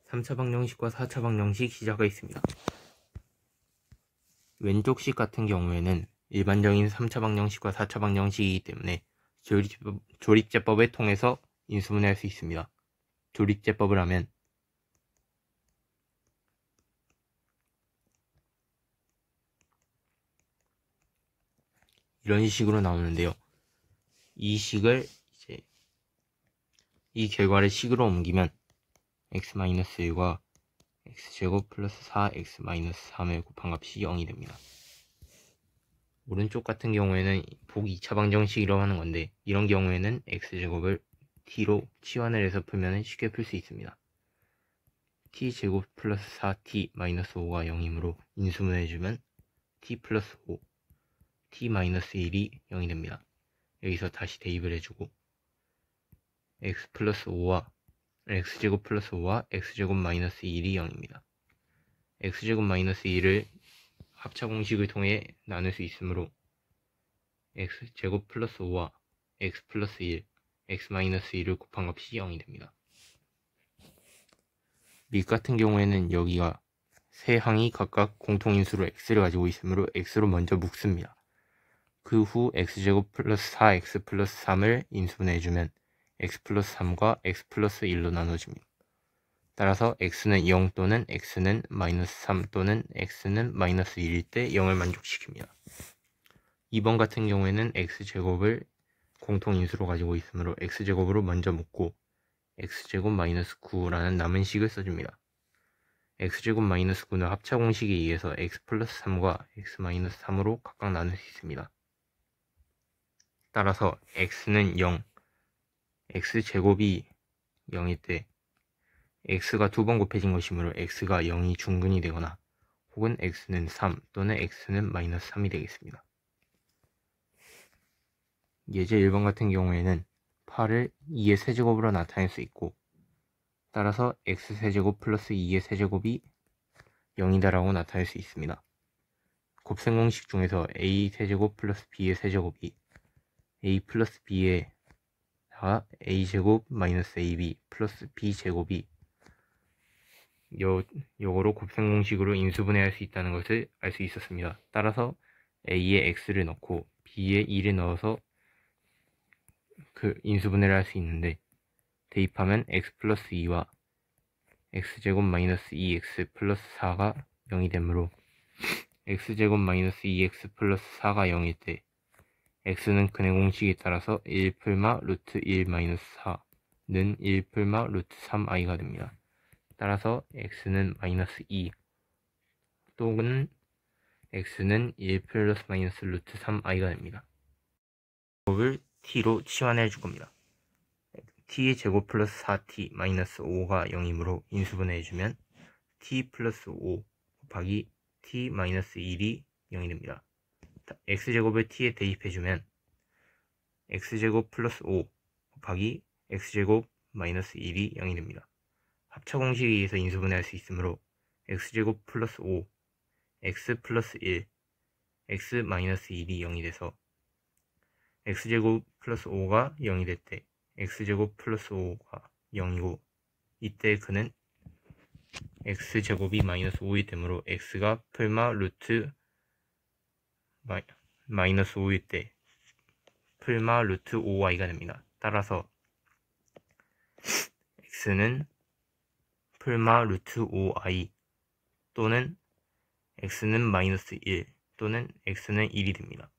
3차 방정식과 4차 방정식 시작하겠습니다. 왼쪽식 같은 경우에는 일반적인 3차 방정식과 4차 방정식이기 때문에 조립제법을 통해서 인수분해할 수 있습니다. 조립제법을 하면 이런 식으로 나오는데요. 이 식을 이 결과를 식으로 옮기면 x-1과 x제곱 플러스 4x-3을 곱한 값이 0이 됩니다. 오른쪽 같은 경우에는 복 2차 방정식이라고 하는 건데, 이런 경우에는 x제곱을 t로 치환을 해서 풀면 쉽게 풀 수 있습니다. t제곱 플러스 4t 마이너스 5가 0이므로 인수분해해주면 t 플러스 5, t 마이너스 1이 0이 됩니다. 여기서 다시 대입을 해주고 x 플러스 5와 x제곱 플러스 5와 x제곱 마이너스 1이 0입니다. x제곱 마이너스 1을 합차 공식을 통해 나눌 수 있으므로 x제곱 플러스 5와 x 플러스 1, x 마이너스 1을 곱한 값이 0이 됩니다. 밑 같은 경우에는 여기가 세 항이 각각 공통인수로 x를 가지고 있으므로 x로 먼저 묶습니다. 그 후 x제곱 플러스 4x 플러스 3을 인수분해해주면 x 플러스 3과 x 플러스 1로 나눠집니다. 따라서 x는 0 또는 x는 마이너스 3 또는 x는 마이너스 1일 때 0을 만족시킵니다. 2번 같은 경우에는 x제곱을 공통인수로 가지고 있으므로 x제곱으로 먼저 묶고 x제곱 마이너스 9라는 남은 식을 써줍니다. x제곱 마이너스 9는 합차 공식에 의해서 x 플러스 3과 x 마이너스 3으로 각각 나눌 수 있습니다. 따라서 x는 0, x제곱이 0일 때 x가 두 번 곱해진 것이므로 x가 0이 중근이 되거나 혹은 x는 3 또는 x는 마이너스 3이 되겠습니다. 예제 1번 같은 경우에는 8을 2의 세제곱으로 나타낼 수 있고, 따라서 x세제곱 플러스 2의 세제곱이 0이다 라고 나타낼 수 있습니다. 곱셈 공식 중에서 a세제곱 플러스 b의 세제곱이 a 플러스 b에 a제곱 마이너스 ab 플러스 b제곱이 요거로 곱셈 공식으로 인수분해할 수 있다는 것을 알 수 있었습니다. 따라서 a에 x를 넣고 b에 2를 넣어서 그 인수분해를 할 수 있는데, 대입하면 x 플러스 2와 x제곱 마이너스 2x 플러스 4가 0이 되므로 x제곱 마이너스 2x 플러스 4가 0일 때 x는 근해 공식에 따라서 1풀마 루트 1 마이너스 4는 1풀마 루트 3i가 됩니다. 따라서 x는 마이너스 2 또는 x는 1 플러스 마이너스 루트 3i가 됩니다. 제곱을 t로 치환해 줄 겁니다. t의 제곱 플러스 4t 마이너스 5가 0이므로 인수분해 해주면 t 플러스 5 곱하기 t 마이너스 1이 0이 됩니다. x제곱을 t에 대입해주면 x제곱 플러스 5 곱하기 x제곱 마이너스 1이 0이 됩니다. 합차 공식에 의해서 인수분해할 수 있으므로 x제곱 플러스 5, x 플러스 1, x 마이너스 1이 0이 돼서 x제곱 플러스 5가 0이 될 때 x제곱 플러스 5가 0이고, 이때 그는 x제곱이 마이너스 5이 되므로 x가 풀마 루트 마이너스 5일 때 풀마 루트 5y가 됩니다. 따라서 x는 풀마 루트 5i 또는 x는 마이너스 1 또는 x는 1이 됩니다.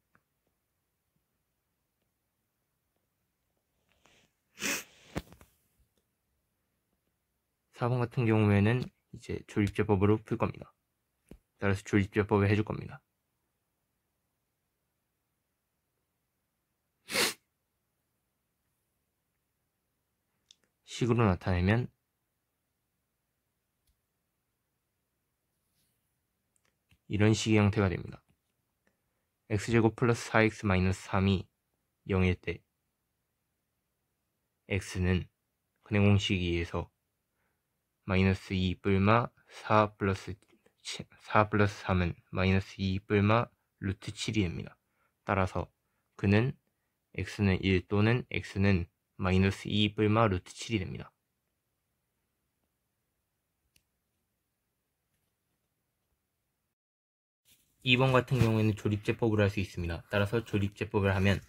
(4번) 같은 경우에는 이제 조립제법으로 풀 겁니다. 따라서 조립제법을 해줄 겁니다. 식으로 나타내면 이런 식의 형태가 됩니다. x제곱 플러스 4x 마이너스 3이 0일 때 x는 근해 공식에 의해서 마이너스 2 뿔마 4 플러스 3은 마이너스 2 뿔마 루트 7이 됩니다. 따라서 그는 x는 1 또는 x는 마이너스 2 뿔마 루트 7이 됩니다. 2번 같은 경우에는 조립제법을 할 수 있습니다. 따라서 조립제법을 하면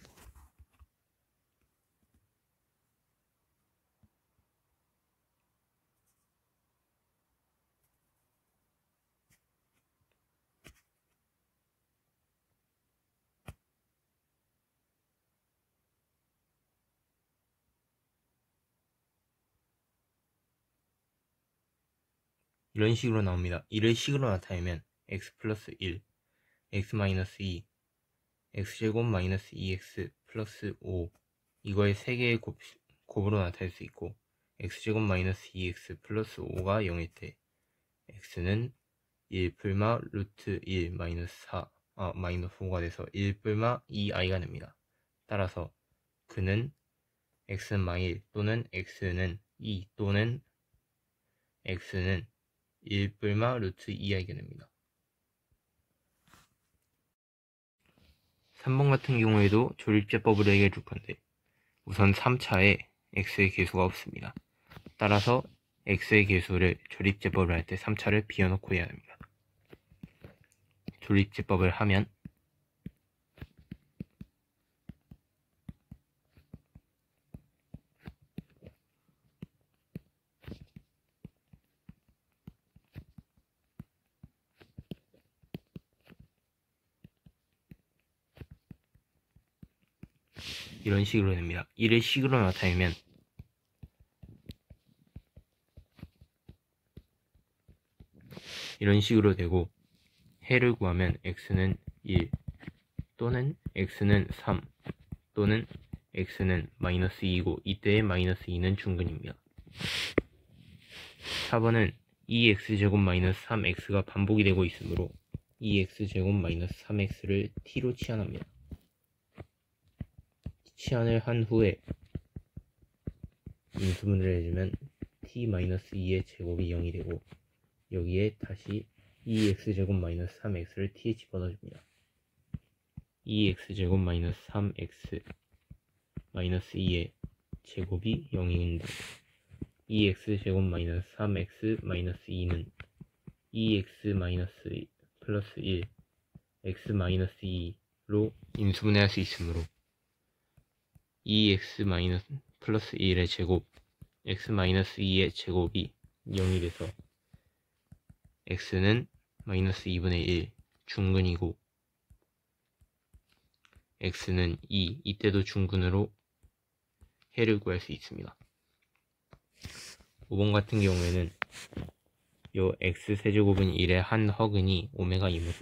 이런 식으로 나옵니다. 이를 식으로 나타내면 x 플러스 1, x 마이너스 2, x제곱 마이너스 2x 플러스 5 이거의 3개의 곱으로 나타낼 수 있고 x제곱 마이너스 2x 플러스 5가 0일 때 x는 1 풀마 루트 1 마이너스 5가 돼서 1 풀마 2i가 됩니다. 따라서 그는 x는 마일 또는 x는 2 또는 x는 1 풀마 루트 2i가 됩니다. 3번 같은 경우에도 조립제법으로 해결해 줄 건데 우선 3차에 x의 개수가 없습니다. 따라서 x의 개수를 조립제법을 할 때 3차를 비워놓고 해야 합니다. 조립제법을 하면 이런 식으로 됩니다. 이를 식으로 나타내면 이런 식으로 되고 해를 구하면 x는 1 또는 x는 3 또는 x는 마이너스 2이고 이때의 마이너스 2는 중근입니다. 4번은 2x제곱 마이너스 3x가 반복이 되고 있으므로 2x제곱 마이너스 3x를 t로 치환합니다. 치환을 한 후에 인수분해를 해주면 t-2의 제곱이 0이 되고 여기에 다시 2x제곱 마이너스 3x를 t에 집어넣어줍니다. 2x제곱 마이너스 3x 마이너스 2의 제곱이 0인데 2x제곱 마이너스 3x 마이너스 2는 2x 마이너스 플러스 1 x 마이너스 2로 인수분해할 수 있으므로 2x 마이너스 플러스 1의 제곱 x 마이너스 2의 제곱이 0이 돼서 x는 마이너스 2분의 1 중근이고 x는 2 이때도 중근으로 해를 구할 수 있습니다. 5번 같은 경우에는 요 x세제곱은 1의 한 허근이 오메가이므로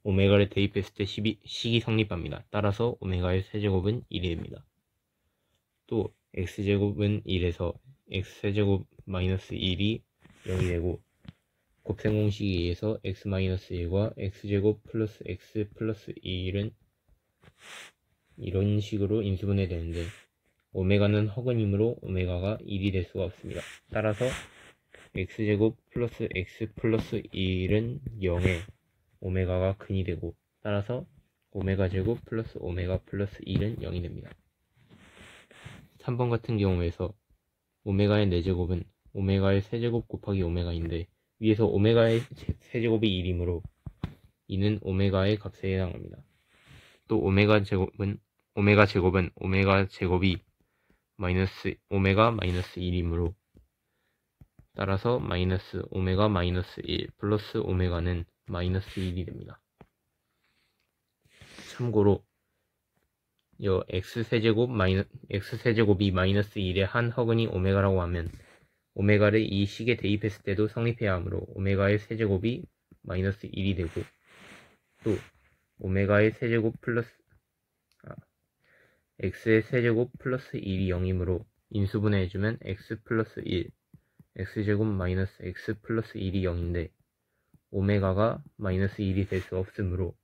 오메가를 대입했을 때 식이 성립합니다. 따라서 오메가의 세제곱은 1이 됩니다. 또 x제곱은 1에서 x세제곱 마이너스 1이 0이 되고 곱셈 공식에 의해서 x-1과 x제곱 플러스 x 플러스 1은 이런 식으로 인수분해 되는데 오메가는 허근이므로 오메가가 1이 될 수가 없습니다. 따라서 x제곱 플러스 x 플러스 1은 0에 오메가가 근이 되고 따라서 오메가 제곱 플러스 오메가 플러스 1은 0이 됩니다. 3번 같은 경우에서 오메가의 4제곱은 오메가의 세제곱 곱하기 오메가인데 위에서 오메가의 세제곱이 1이므로 이는 오메가의 값에 해당합니다. 또 오메가 제곱은 오메가 제곱이 오메가 마이너스 1이므로 따라서 마이너스 오메가 마이너스 1 플러스 오메가는 마이너스 1이 됩니다. 참고로 요 x세제곱이 마이너스 1의 한 허근이 오메가라고 하면 오메가를 이 식에 대입했을 때도 성립해야 하므로 오메가의 세제곱이 마이너스 1이 되고 또 오메가의 세제곱 플러스 x의 세제곱 플러스 1이 0이므로 인수분해해주면 x 플러스 1 x제곱 마이너스 x 플러스 1이 0인데 오메가가 마이너스 1이 될 수 없으므로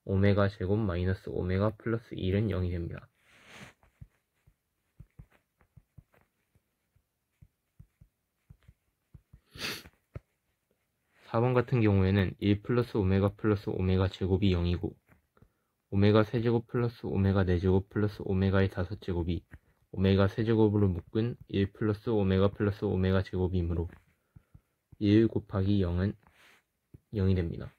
오메가 제곱 마이너스 오메가 플러스 1은 0이 됩니다. (4번) 같은 경우에는 1 플러스 오메가 제곱이 0이고 오메가 세제곱 플러스 오메가 4제곱 플러스 오메가의 5제곱이 오메가 세제곱으로 묶은 1 플러스 오메가 제곱이므로 1 곱하기 0은 0이 됩니다.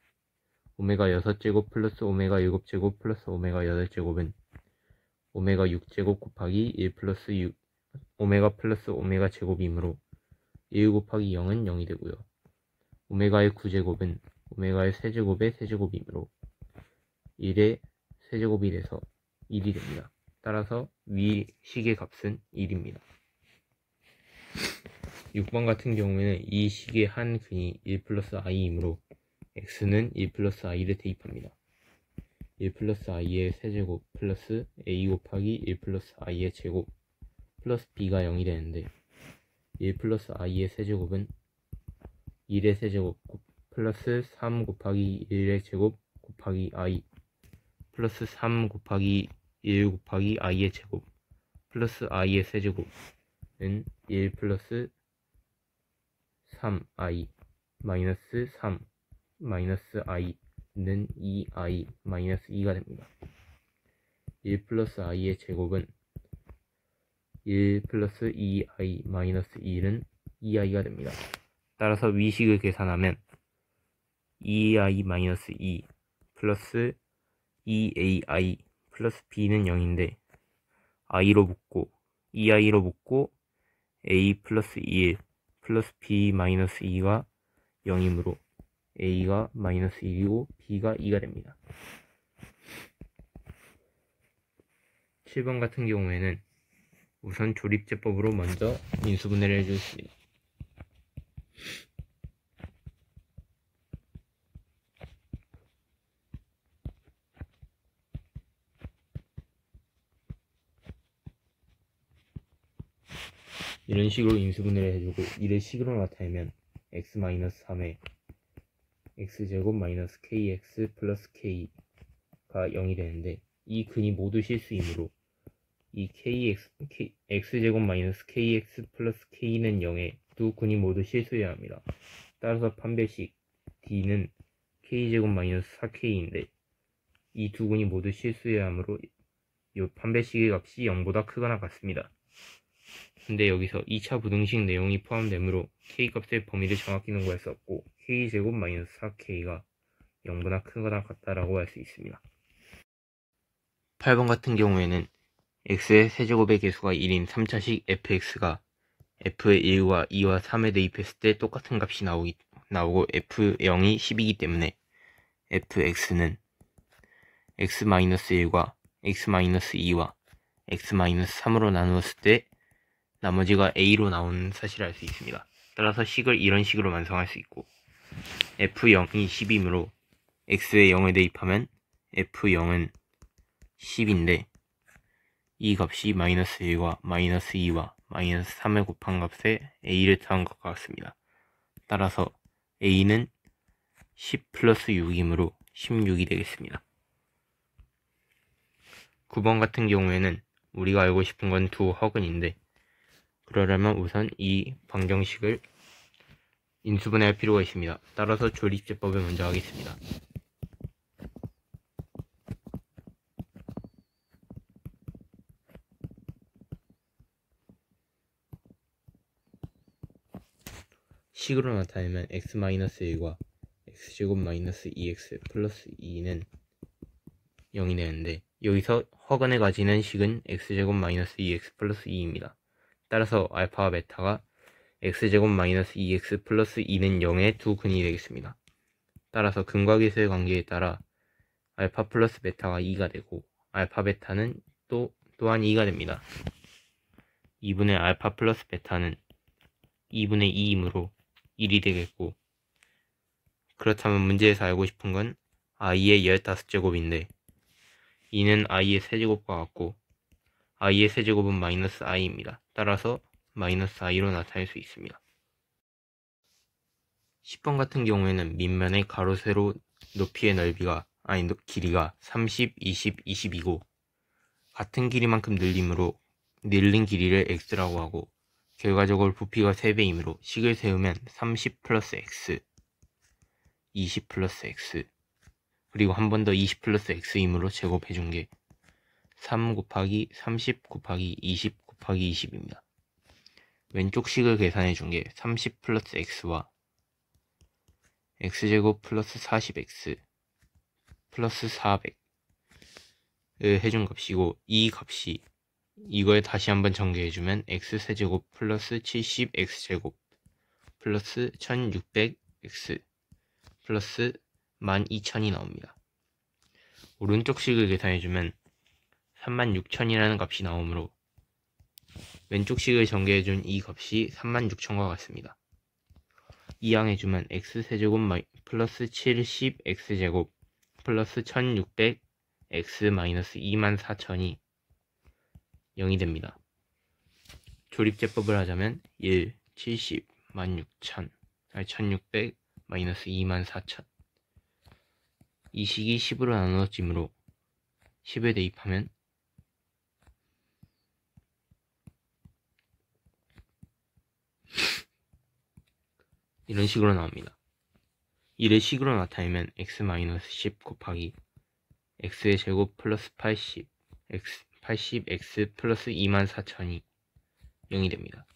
오메가 6제곱 플러스 오메가 7제곱 플러스 오메가 8제곱은 오메가 6제곱 곱하기 1 플러스 6, 오메가 플러스 오메가 제곱이므로 1 곱하기 0은 0이 되고요. 오메가의 9제곱은 오메가의 세제곱의 세제곱이므로 1의 세제곱이 돼서 1이 됩니다. 따라서 위 식의 값은 1입니다. 6번 같은 경우에는 이 식의 한 근이 1 플러스 i이므로 x는 1 플러스 i를 대입합니다. 1 플러스 i의 세제곱 플러스 a 곱하기 1 플러스 i의 제곱 플러스 b가 0이 되는데 1 플러스 i의 세제곱은 1의 세제곱 플러스 3 곱하기 1의 제곱 곱하기 i 플러스 3 곱하기 1 곱하기 i의 제곱 플러스 i의 세제곱은 1 플러스 3i 마이너스 3 마이너스 i는 2i 마이너스 2가 됩니다. 1 플러스 i의 제곱은 1 플러스 2i 마이너스 1은 2i가 됩니다. 따라서 위식을 계산하면 2i 마이너스 2 플러스 2ai 플러스 b는 0인데 i로 묶고 2i로 묶고 a 플러스 1 플러스 b 마이너스 2가 0이므로 a가 마이너스 1이고 b가 2가 됩니다. 7번 같은 경우에는 우선 조립제법으로 먼저 인수분해를 해주겠습니다. 이런 식으로 인수분해를 해주고 이를 식으로 나타내면 x-3에 x제곱 마이너스 kx 플러스 k가 0이 되는데 이 근이 모두 실수이므로 이 x제곱 마이너스 kx 플러스 k는 0에 두 근이 모두 실수여야 합니다. 따라서 판별식 d는 k제곱 마이너스 4k인데 이 두 근이 모두 실수여야 하므로 이 판별식의 값이 0보다 크거나 같습니다. 근데 여기서 2차 부등식 내용이 포함되므로 k값의 범위를 정확히 농구할 수 없고 k제곱 마이너스 4k가 0보다 크거나 같다라고 할 수 있습니다. 8번 같은 경우에는 x의 세제곱의 개수가 1인 3차식 fx가 f의 1과 2와 3에 대입했을 때 똑같은 값이 나오고 f0이 10이기 때문에 fx는 x-1과 x-2와 x-3으로 나누었을 때 나머지가 a로 나오는 사실을 알 수 있습니다. 따라서 식을 이런 식으로 완성할 수 있고 f0이 10이므로 x의 0에 대입하면 f0은 10인데 이 값이 마이너스 1과 마이너스 2와 마이너스 3을 곱한 값에 a를 더한 것과 같습니다. 따라서 a는 10 플러스 6이므로 16이 되겠습니다. 9번 같은 경우에는 우리가 알고 싶은 건 두 허근인데 그러려면 우선 이 방정식을 인수분해할 필요가 있습니다. 따라서 조립제법을 먼저 하겠습니다. 식으로 나타내면 x-1과 x제곱 마이너스 2x 플러스 2는 0이 되는데 여기서 허근을 가지는 식은 x제곱 마이너스 2x 플러스 2입니다. 따라서 알파와 베타가 x제곱 마이너스 2x 플러스 2는 0의 두 근이 되겠습니다. 따라서 근과 계수의 관계에 따라 알파 플러스 베타가 2가 되고 알파 베타는 또한 2가 됩니다. 2분의 알파 플러스 베타는 2분의 2이므로 1이 되겠고 그렇다면 문제에서 알고 싶은 건 i의 15제곱인데 2는 i의 세제곱과 같고 i의 세제곱은 마이너스 i입니다. 따라서 마이너스 i로 나타낼 수 있습니다. 10번 같은 경우에는 밑면의 가로 세로 높이의 길이가 30, 20, 20이고 같은 길이만큼 늘린 길이를 x라고 하고 결과적으로 부피가 3배이므로 식을 세우면 30 플러스 x, 20 플러스 x 그리고 한 번 더 20 플러스 x이므로 제곱해준 게 3 곱하기 30 곱하기 20 곱하기 20입니다. 왼쪽 식을 계산해준 게 30 플러스 x와 x제곱 플러스 40x 플러스 400을 해준 값이고, 이 값이 이거에 다시 한번 전개해주면 x세제곱 플러스 70x제곱 플러스 1600x 플러스 12000이 나옵니다. 오른쪽 식을 계산해주면 36000이라는 값이 나오므로 왼쪽 식을 전개해준 이 값이 36000과 같습니다. 이항해주면 x세제곱 플러스 70x제곱 플러스 1600x 마이너스 24000이 0이 됩니다. 조립제법을 하자면 1, 70, 16000, 1600, 마이너스 24000. 이 식이 10으로 나누어지므로 10에 대입하면 이런 식으로 나옵니다. 이를 식으로 나타내면 x-10 곱하기 x의 제곱 플러스 80, x 플러스 24000이 0이 됩니다.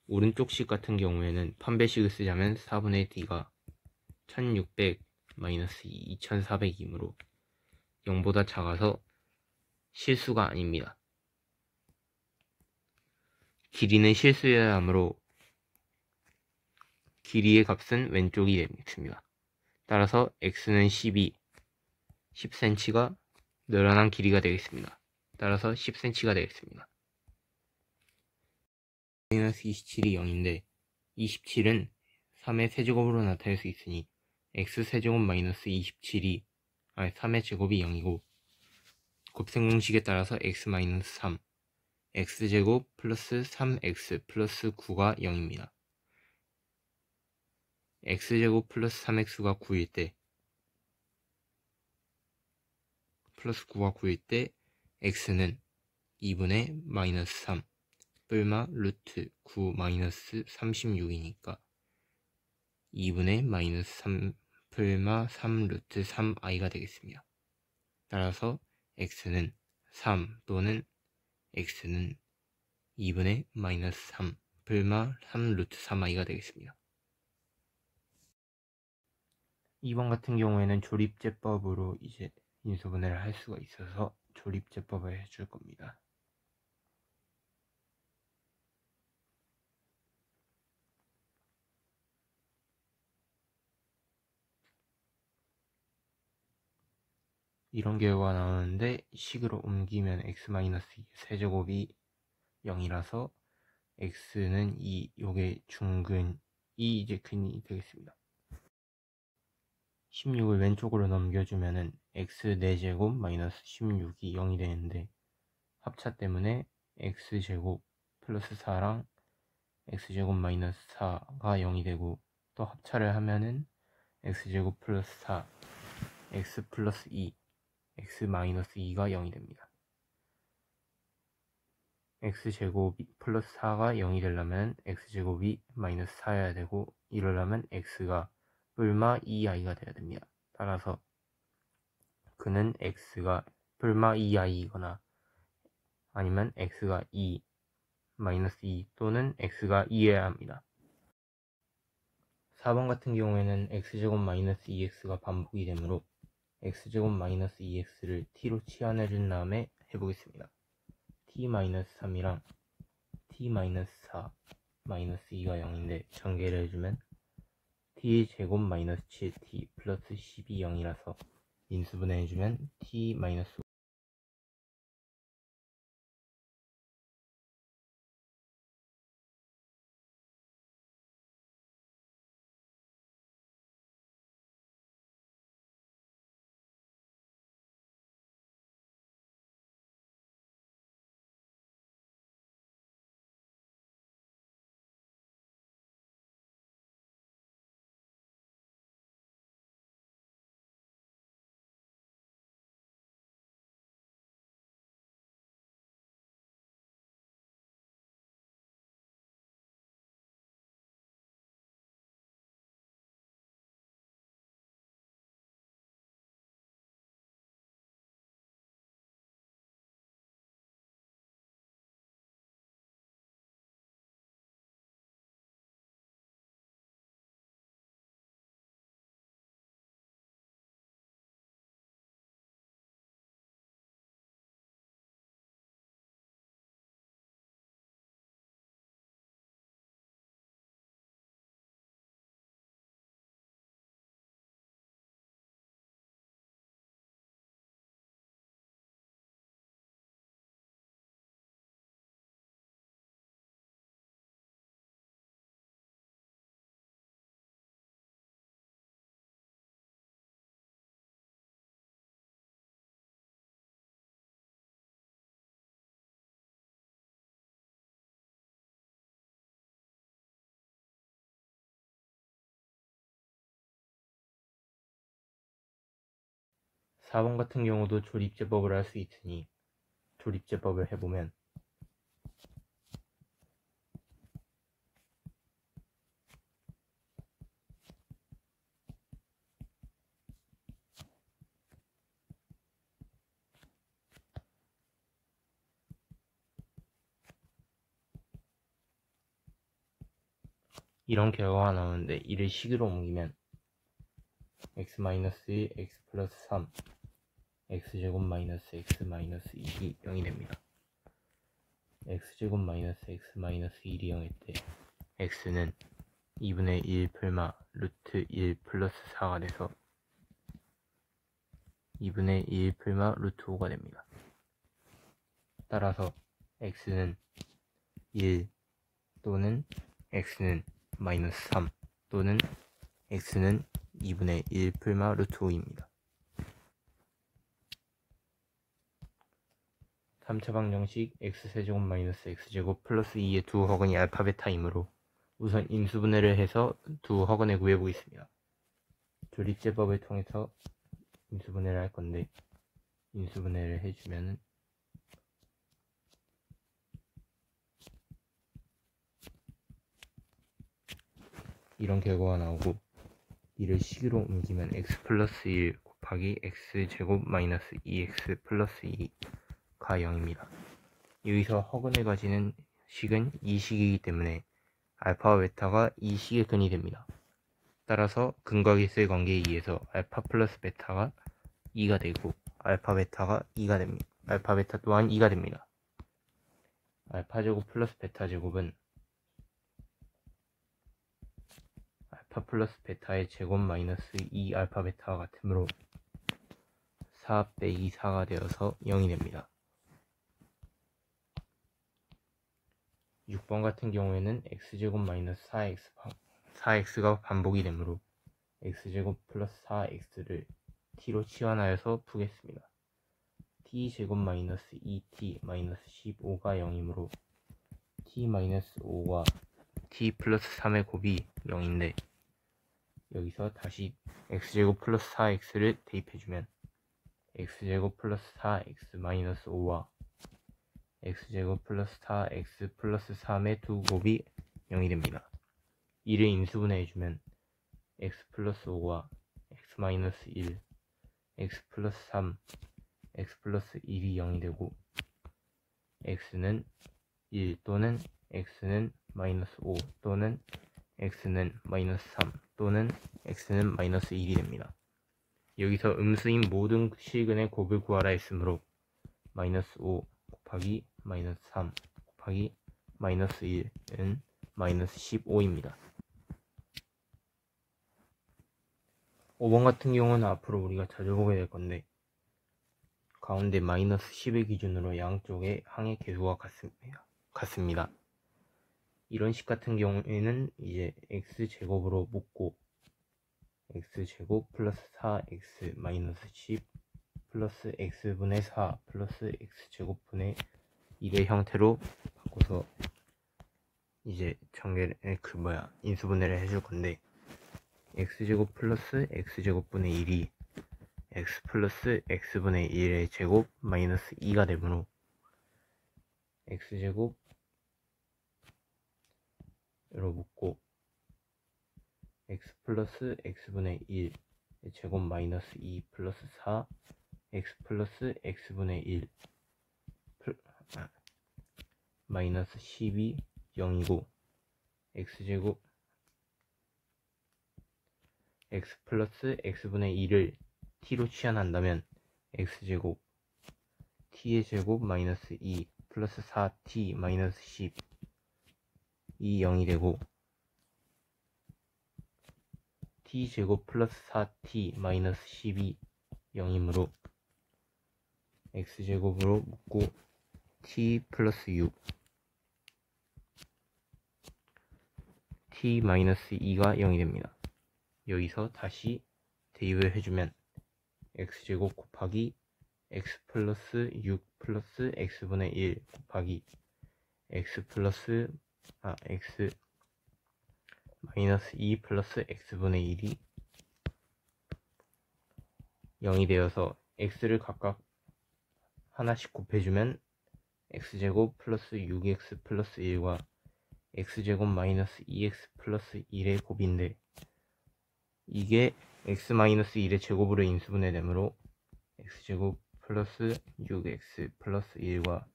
오른쪽 식 같은 경우에는 판별식을 쓰자면 4분의 d가 1600 마이너스 2400이므로 0보다 작아서 실수가 아닙니다. 길이는 실수여야 하므로 길이의 값은 왼쪽이 되겠습니다. 따라서 x는 10cm가 늘어난 길이가 되겠습니다. 따라서 10cm가 되겠습니다. 마이너스 27이 0인데 27은 3의 세제곱으로 나타낼 수 있으니 x세제곱 마이너스 27이 3의 제곱이 0이고 곱셈 공식에 따라서 x-3 x제곱 플러스 3x 플러스 9가 0입니다. x제곱 플러스 3x가 9일 때 플러스 9가 9일 때 x는 2분의 마이너스 3 뿔마 루트 9 마이너스 36이니까 2분의 마이너스 3 뿔마 3 루트 3i가 되겠습니다. 따라서 x는 3 또는 x는 2분의 마이너스 3 뿔마 3 루트 3i가 되겠습니다. 2번 같은 경우에는 조립제법으로 이제 인수분해를 할 수가 있어서 조립제법을 해줄 겁니다. 이런 결과가 나오는데 식으로 옮기면 x-2 세제곱이 0이라서 x는 2, 요게 중근 2 이제 근이 되겠습니다. 16을 왼쪽으로 넘겨주면은 x 4제곱 마이너스 16이 0이 되는데 합차 때문에 x제곱 플러스 4랑 x제곱 마이너스 4가 0이 되고 또 합차를 하면은 x제곱 플러스 4 x 플러스 2 x 마이너스 2가 0이 됩니다. x제곱 플러스 4가 0이 되려면 x제곱이 마이너스 4여야 되고 이러려면 x가 뿔마 2i가 돼야 됩니다. 따라서 그는 x가 뿔마 2i이거나 아니면 x가 2, 마이너스 2 또는 x가 2여야 합니다. 4번 같은 경우에는 x제곱 마이너스 2x가 반복이 되므로 x제곱 마이너스 2x를 t로 치환해준 다음에 해보겠습니다. t-3이랑 t-4 마이너스 2가 0인데 전개를 해주면 t제곱 마이너스 7t 플러스 12 0이라서 인수분해 해주면 t 마이너스 4번 같은 경우도 조립제법을 할 수 있으니 조립제법을 해보면 이런 결과가 나오는데 이를 식으로 옮기면 x-1, x 플러스 3, x제곱 마이너스 x 마이너스 1이 0이 됩니다. x제곱 마이너스 x 마이너스 1이 0일 때 x는 2분의 1 풀마 루트 1 플러스 4가 돼서 2분의 1 풀마 루트 5가 됩니다. 따라서 x는 1 또는 x는 마이너스 3 또는 x는 2분의 1 풀마 루트 5입니다. 3차 방정식 x세제곱 마이너스 x제곱 플러스 2의 두 허근이 알파 베타이므로 우선 인수분해를 해서 두 허근을 구해보겠습니다. 조립제법을 통해서 인수분해를 할 건데 인수분해를 해주면은 이런 결과가 나오고 이를 식으로 옮기면 x 플러스 1 곱하기 x제곱 마이너스 2x 플러스 2가 0입니다. 여기서 허근을 가지는 식은 이 식이기 때문에 알파와 베타가 이 식의 근이 됩니다. 따라서 근과 깃의 관계에 의해서 알파 플러스 베타가 2가 되고 알파 베타가 2가 됩니다. 알파 베타 또한 2가 됩니다. 알파 제곱 플러스 베타 제곱은 알파 플러스 베타의 제곱 마이너스 2 알파 베타와 같으므로 4 빼기 4가 되어서 0이 됩니다. 6번 같은 경우에는 x제곱 마이너스 4x가 반복이 되므로 x제곱 플러스 4x를 t로 치환하여서 푸겠습니다. t제곱 마이너스 2t 마이너스 15가 0이므로 t 마이너스 5과 t 플러스 3의 곱이 0인데 여기서 다시 x제곱 플러스 4x를 대입해주면 x제곱 플러스 4x 마이너스 5와 x제곱 플러스 4x 플러스 3의 두 곱이 0이 됩니다. 이를 인수분해해주면 x 플러스 5와 x 마이너스 1, x 플러스 3, x 플러스 1이 0이 되고 x는 1 또는 x는 마이너스 5 또는 x는 마이너스 3 또는 x는 마이너스 1이 됩니다. 여기서 음수인 모든 실근의 곱을 구하라 했으므로 마이너스 5 곱하기 마이너스 3 곱하기 마이너스 1은 마이너스 15입니다. 5번 같은 경우는 앞으로 우리가 자주 보게 될 건데 가운데 마이너스 10을 기준으로 양쪽의 항의 개수가 같습니다. 이런 식 같은 경우에는 이제 x제곱으로 묶고 x제곱 플러스 4x 마이너스 10 플러스 x분의 4 플러스 x제곱분의 1의 형태로 바꿔서 이제 인수분해를 해줄 건데 x제곱 플러스 x제곱분의 1이 x 플러스 x분의 1의 제곱 마이너스 2가 되므로 x제곱으로 묶고 x 플러스 x분의 1의 제곱 마이너스 2 플러스 4 x 플러스 x분의 1 마이너스 10이 0이고 x제곱 x 플러스 x분의 2를 t로 치환한다면 x제곱 t의 제곱 마이너스 2 플러스 4t 마이너스 10이 0이 되고 t제곱 플러스 4t 마이너스 10이 0이므로 x제곱으로 묶고 t 플러스 6 t 마이너스 2가 0이 됩니다. 여기서 다시 대입을 해주면 x제곱 곱하기 x 플러스 6 플러스 x분의 1 곱하기 x 마이너스 2 플러스 x분의 1이 0이 되어서 x를 각각 하나씩 곱해주면 x제곱 플러스 6x 플러스 1과 x제곱 마이너스 2x 플러스 1의 곱인데, 이게 x 마이너스 1의 제곱으로 인수분해되므로 x제곱 플러스 6x 플러스 1과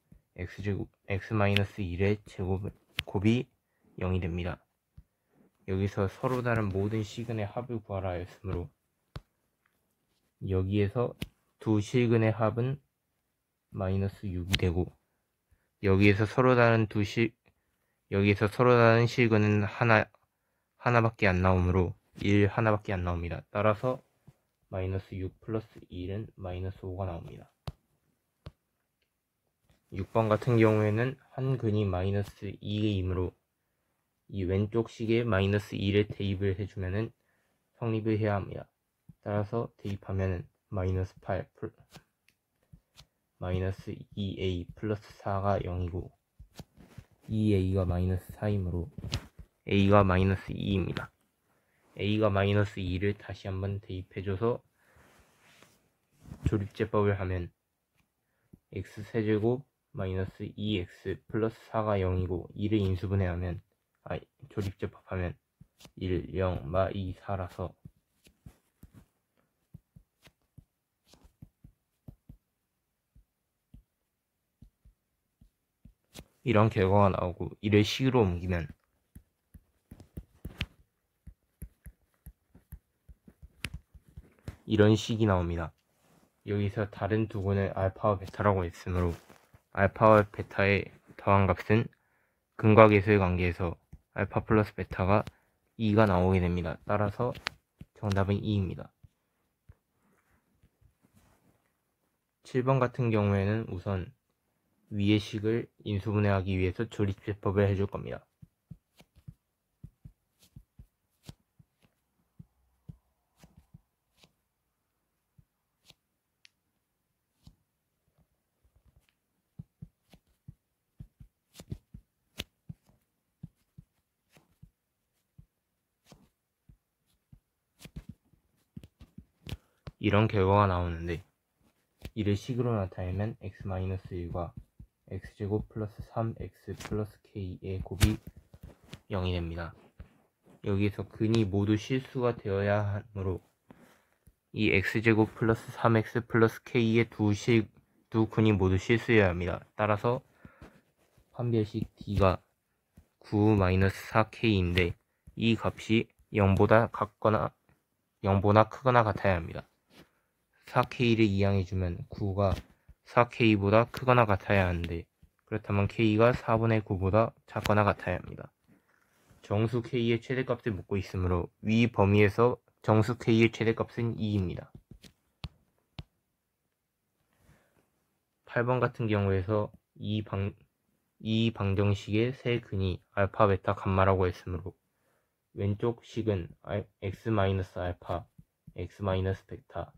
x 마이너스 1의 곱이 0이 됩니다. 여기서 서로 다른 모든 시근의 합을 구하라 했으므로, 여기에서 두 시근의 합은 마이너스 6이 되고, 여기에서 서로 다른 시근은 하나밖에 안 나오므로 1 하나밖에 안 나옵니다. 따라서 마이너스 6 플러스 1은 마이너스 5가 나옵니다. 6번 같은 경우에는 한 근이 마이너스 2이므로 이 왼쪽 식에 마이너스 1에 대입을 해주면은 성립을 해야 합니다. 따라서 대입하면은 마이너스 8 마이너스 2a 플러스 4가 0이고 2a가 마이너스 4이므로 a가 마이너스 2입니다. a가 마이너스 2를 다시 한번 대입해줘서 조립제법을 하면 x세제곱 마이너스 2x 플러스 4가 0이고 2를 인수분해하면 조립제법하면 1, 0, 마 2, 4라서 이런 결과가 나오고, 이를 식으로 옮기면 이런 식이 나옵니다. 여기서 다른 두 근을 알파와 베타라고 했으므로 알파와 베타의 더한값은 근과계수의 관계에서 알파 플러스 베타가 2가 나오게 됩니다. 따라서 정답은 2입니다. 7번 같은 경우에는 우선 위의 식을 인수분해하기 위해서 조립제법을 해줄 겁니다. 이런 결과가 나오는데, 이를 식으로 나타내면 x-1과 x제곱 플러스 3x 플러스 k의 곱이 0이 됩니다. 여기서 근이 모두 실수가 되어야 하므로 이 x제곱 플러스 3x 플러스 k의 두 근이 모두 실수여야 합니다. 따라서 판별식 d가 9-4k인데 이 값이 0보다 크거나 같아야 합니다. 4k를 이항해주면 9가 4k보다 크거나 같아야 하는데, 그렇다면 k가 4분의 9보다 작거나 같아야 합니다. 정수 k의 최대값을 묻고 있으므로 위 범위에서 정수 k의 최대값은 2입니다. 8번 같은 경우에서 이 방정식의 세 근이 알파, 베타, 감마라고 했으므로 왼쪽 식은 x-알파, x-베타,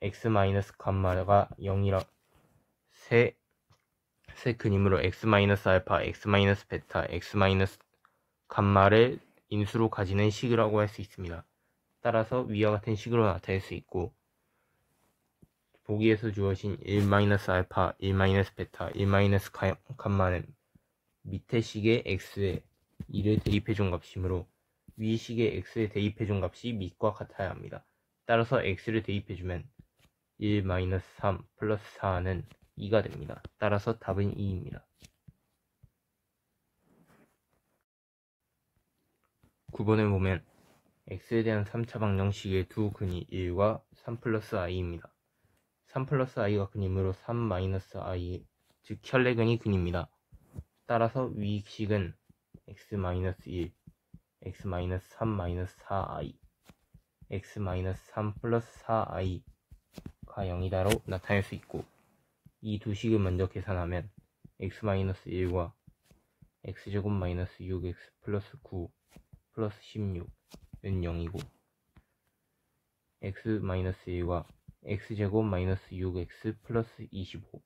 x-감마가 0이라 세 근이므로 x-알파, x-베타, x-감마를 인수로 가지는 식이라고 할 수 있습니다. 따라서 위와 같은 식으로 나타낼 수 있고, 보기에서 주어진 1-알파, 1-베타, 1-감마는 밑에 식의 x에 2를 대입해준 값이므로 위 식의 x에 대입해준 값이 밑과 같아야 합니다. 따라서 x를 대입해주면 1-3 플러스 4는 2가 됩니다. 따라서 답은 2입니다. 9번을 보면 x에 대한 3차 방정식의 두 근이 1과 3 플러스 i입니다. 3 플러스 i가 근이므로 3 마이너스 i, 즉 혈내근이 근입니다. 따라서 위 식은 x-1, x-3-4i, x-3 플러스 4i가 0이다로 나타낼 수 있고, 이 두 식을 먼저 계산하면 x-1과 x제곱 마이너스 6x 플러스 9 플러스 16은 0이고, x-1과 x제곱 마이너스 6x 플러스 25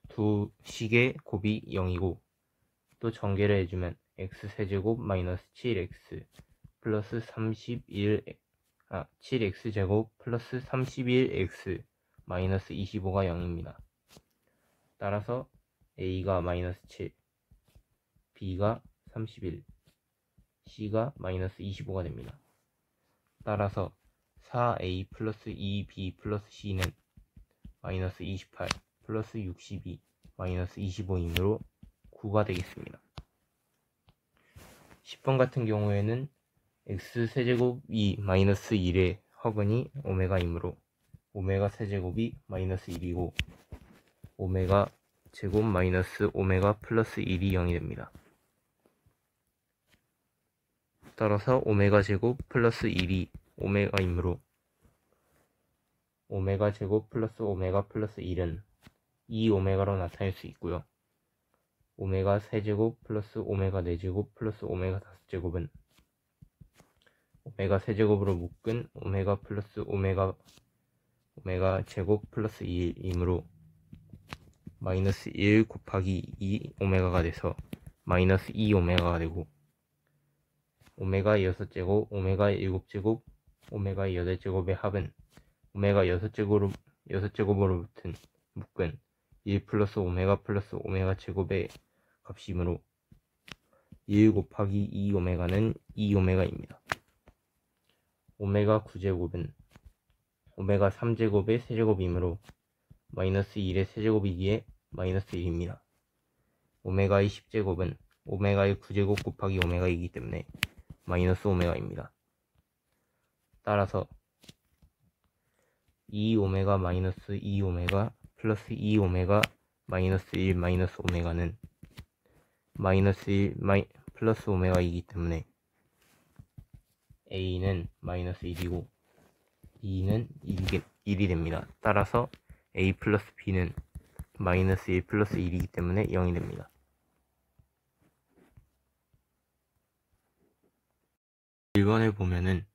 두 식의 곱이 0이고, 또 전개를 해주면 x세제곱 마이너스 7x 플러스 31 7x제곱 플러스 31x 마이너스 25가 0입니다. 따라서 a가 마이너스 7, b가 31, c가 마이너스 25가 됩니다. 따라서 4a 플러스 2b 플러스 c는 마이너스 28 플러스 62 마이너스 25이므로 9가 되겠습니다. 10번 같은 경우에는 x세제곱이 마이너스 1의 허근이 오메가이므로 오메가 세제곱이 마이너스 1이고 오메가 제곱 마이너스 오메가 플러스 1이 0이 됩니다. 따라서 오메가 제곱 플러스 1이 오메가이므로 오메가 제곱 플러스 오메가 플러스 1은 2오메가로 나타낼 수 있고요. 오메가 세제곱 플러스 오메가 4제곱 플러스 오메가 5제곱은 오메가 세제곱으로 묶은 오메가 플러스 오메가 제곱 플러스 1이므로 마이너스 1 곱하기 2 오메가가 돼서 마이너스 2 오메가가 되고 오메가 6제곱, 오메가 7제곱, 오메가 8제곱의 합은 오메가 6제곱으로 묶은 1 플러스 오메가 제곱의 값이므로 1 곱하기 2 오메가는 2 오메가입니다. 오메가 9제곱은 오메가 3제곱의 세제곱이므로 마이너스 1의 세제곱이기에 마이너스 1입니다. 오메가의 10제곱은 오메가의 9제곱 곱하기 오메가이기 때문에 마이너스 오메가입니다. 따라서 2오메가 마이너스 2오메가 플러스 2오메가 마이너스 1 마이너스 오메가는 마이너스 1 플러스 오메가이기 때문에 a는 마이너스 1이고 b는 1이 됩니다. 따라서 a 플러스 b는 마이너스 1 플러스 1이기 때문에 0이 됩니다. 1번에 보면은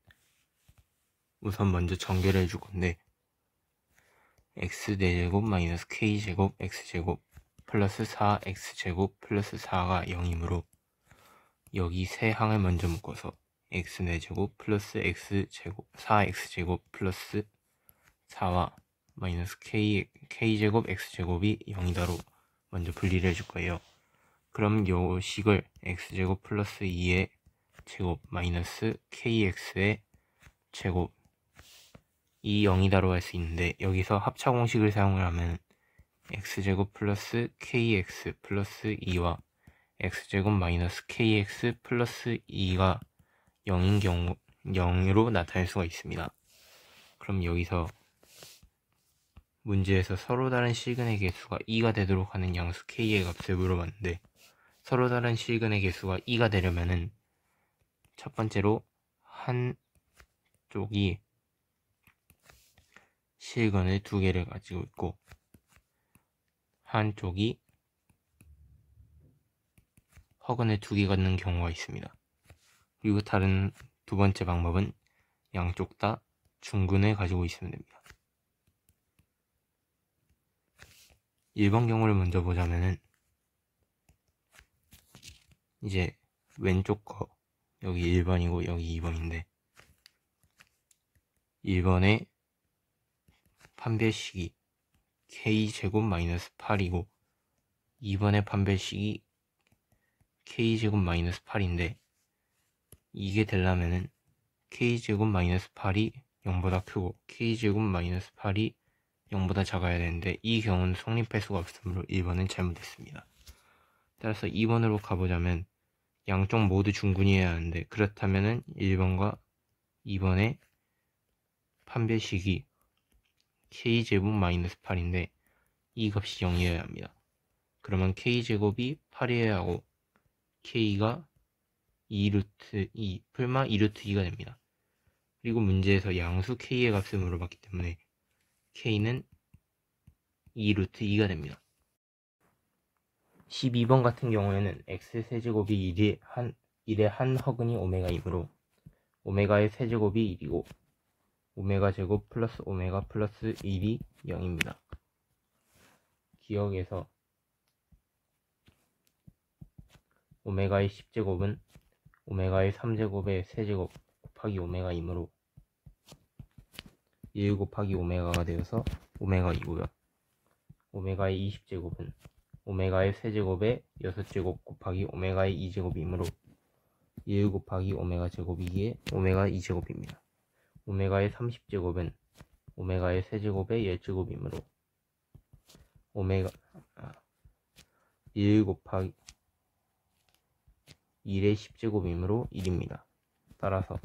우선 먼저 전개를 해줄 건데 x4제곱 마이너스 k제곱 x제곱 플러스 4x제곱 플러스 4가 0이므로 여기 세 항을 먼저 묶어서 x4제곱 플러스 x제곱 4x제곱 플러스 4와 마이너스 k제곱 x제곱이 0이다로 먼저 분리를 해줄 거예요. 그럼 요 식을 x제곱 플러스 2의 제곱 마이너스 kx의 제곱 이 0이다로 할 수 있는데 여기서 합차 공식을 사용을 하면 x제곱 플러스 kx 플러스 2와 x제곱 마이너스 kx 플러스 2가 0인 경우 0으로 나타낼 수가 있습니다. 그럼 여기서 문제에서 서로 다른 실근의 개수가 2가 되도록 하는 양수 k의 값을 물어봤는데 서로 다른 실근의 개수가 2가 되려면은 첫 번째로 한쪽이 실근을 2개를 가지고 있고 한쪽이 허근을 2개 갖는 경우가 있습니다. 그리고 다른 두 번째 방법은 양쪽 다 중근을 가지고 있으면 됩니다. 1번 경우를 먼저 보자면은 이제 왼쪽 거 여기 1번이고 여기 2번인데 1번의 판별식이 k제곱 마이너스 8이고 2번의 판별식이 k제곱 마이너스 8인데 이게 되려면은 k제곱 마이너스 8이 0보다 크고 k제곱 마이너스 8이 0보다 작아야 되는데 이 경우는 성립할 수가 없으므로 1번은 잘못됐습니다. 따라서 2번으로 가보자면 양쪽 모두 중근이어야 하는데 그렇다면은 1번과 2번의 판별식이 k제곱 마이너스 8인데 이 값이 0이어야 합니다. 그러면 k제곱이 8이어야 하고 k가 2루트 2 풀마 2루트 2가 됩니다. 그리고 문제에서 양수 k의 값을 물어봤기 때문에 k는 2루트 2가 됩니다. 12번 같은 경우에는 x세제곱이 1의 한 허근이 오메가이므로 오메가의 세제곱이 1이고 오메가 제곱 플러스 오메가 플러스 1이 0입니다. 기억에서 오메가의 10제곱은 오메가의 3제곱의 세제곱 곱하기 오메가이므로 1 곱하기 오메가가 되어서 오메가2고요. 오메가의 20제곱은 오메가의 세제곱에 6제곱 곱하기 오메가의 2제곱이므로 1 곱하기 오메가 제곱이기에 오메가 2제곱입니다. 오메가의 30제곱은 오메가의 세제곱에 10제곱이므로 오메가 1 곱하기 1의 10제곱이므로 1입니다. 따라서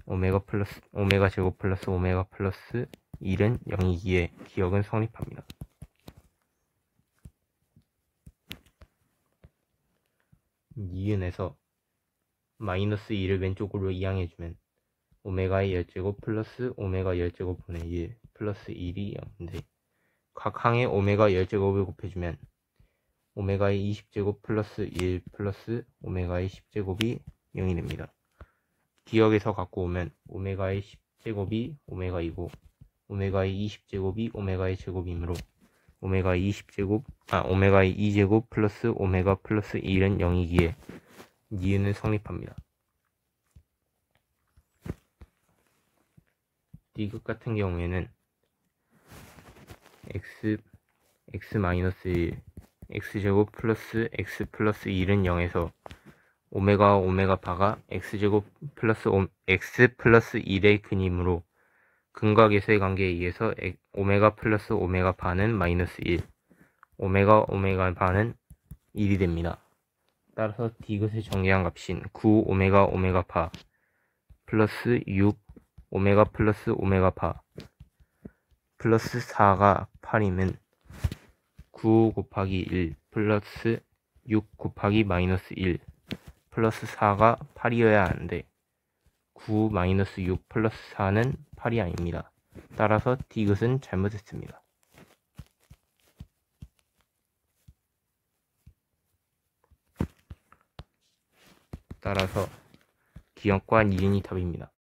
오메가 제곱 플러스 오메가 플러스 1은 0이기에 기억은 성립합니다. 니은에서 마이너스 2를 왼쪽으로 이항해주면 오메가의 10제곱 플러스 오메가 10제곱분의 1 플러스 1이 0인데 각 항에 오메가 10제곱을 곱해주면 오메가의 20제곱 플러스 1 플러스 오메가의 10제곱이 0이 됩니다. 기억에서 갖고 오면 오메가의 10제곱이 오메가이고 오메가의 20제곱이 오메가의 제곱이므로 오메가의 2제곱 플러스 오메가 플러스 1은 0이기에 니은은 성립합니다. 디귿 같은 경우에는 x-1 x제곱 플러스 x 플러스 1은 0에서 오메가와 오메가 바가 x제곱 플러스 x 플러스 1의 근이므로 근각에서의 관계에 의해서 오메가 플러스 오메가 바는 마이너스 1, 오메가 바는 1이 됩니다. 따라서 디귿의 정의한 값인 9 오메가 바 플러스 6 오메가 플러스 오메가 바 플러스 4가 8이면 9 곱하기 1 플러스 6 곱하기 마이너스 1 플러스 4가 8이어야 하는데 9 마이너스 6 플러스 4는 8이 아닙니다. 따라서 디귿은 잘못했습니다. 따라서 기억과 니은이 답입니다.